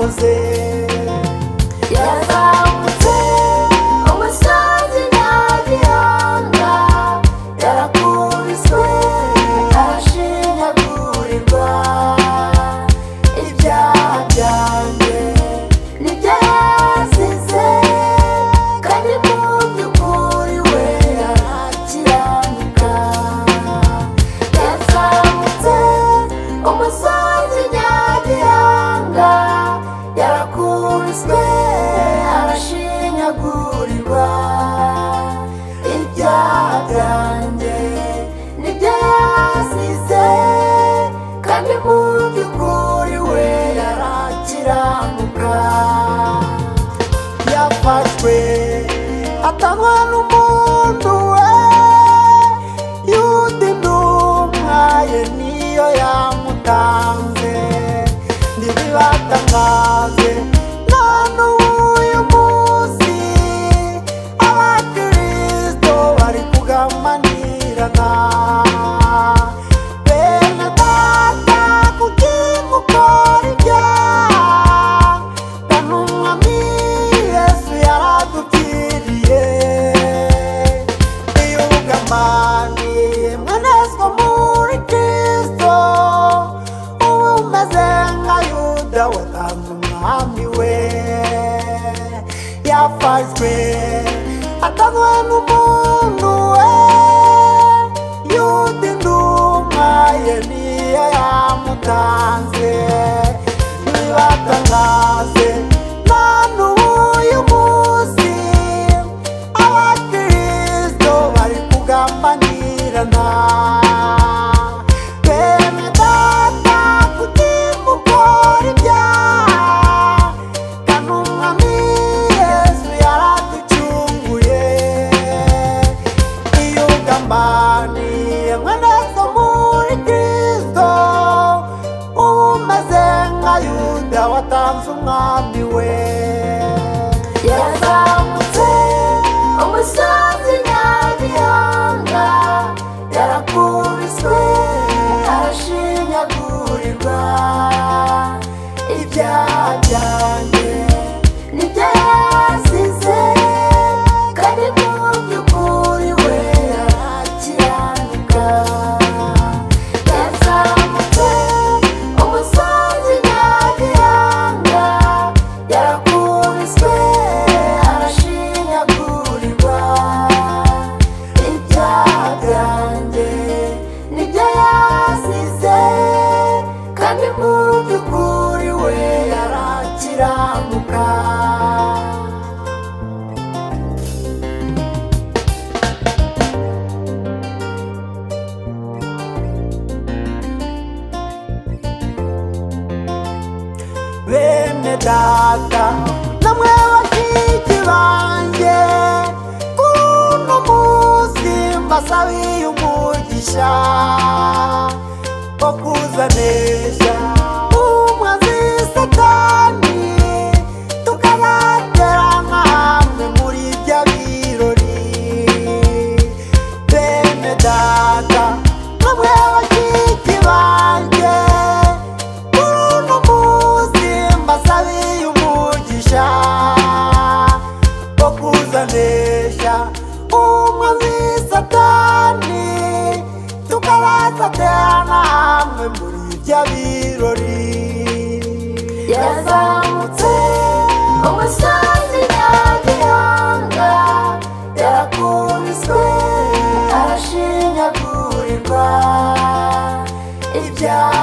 yakoze. yazamutse umusozi Nyagihanga, yarakubiswe arashinyagurirwa. Ibyaha byanjye nibyo yazize, kandi mu by'ukuri we arakiranuka. yazamutse umusozi Nyagihanga, yarakubiswe arashinyagurirwa. Ibyaha byanjye nibyo yazize, kandi mu by'ukuri we arakiranuka. Yafashwe atangwa n'umuntu we, Yuda intumwa ye niyo yamutanze. Ntibibatangaze none uyu munsi abakristo bari kugamanirana. Bene data kuki mukora ibyaha, kandi umwami Yesu yaradupfiriye. Iyo ugamaniye mwenezwa muri Kristo, uba umeze nka Yuda watanze umwami we. Yafashwe atangwa n'umuntu we, Yuda intumwa ye niyo yamutanze. Ntibibatangaze none uyu munsi abakristo bari kugambanirana. Bene data kuki mukora ibyaha, kandi umwami Yesu yaraducunguye. Iyo ugambaniye mwenezwa muri Kristo, uba umeze nka Yuda watanze umwami we. yazamutse umusozi Nyagihanga, yarakubiswe arashinyagurirwa. Ibyaha byanjye nibyo yazize, kandi mu by'ukuri we arakiranuka. yazamutse umusozi Nyagihanga, yarakubiswe arashinyagurirwa. Ibyaha byanjye nibyo yazize, kandi mu by'ukuri we arakiranuka. Bene data namwe bashiki banjye, kuno munsi mbasabiye umugisha wo kuzanesha umwanzi Satani, tukazaterana hamwe muri bya birori. Bene data namwe bashiki banjye, kuno munsi mbasabiye umugisha wo kuzanesha umwanzi Satani, tukazaterana hamwe muri bya birori. yazamutse umusozi Nyagihanga, yarakubiswe arashinyagurirwa. Ibyaha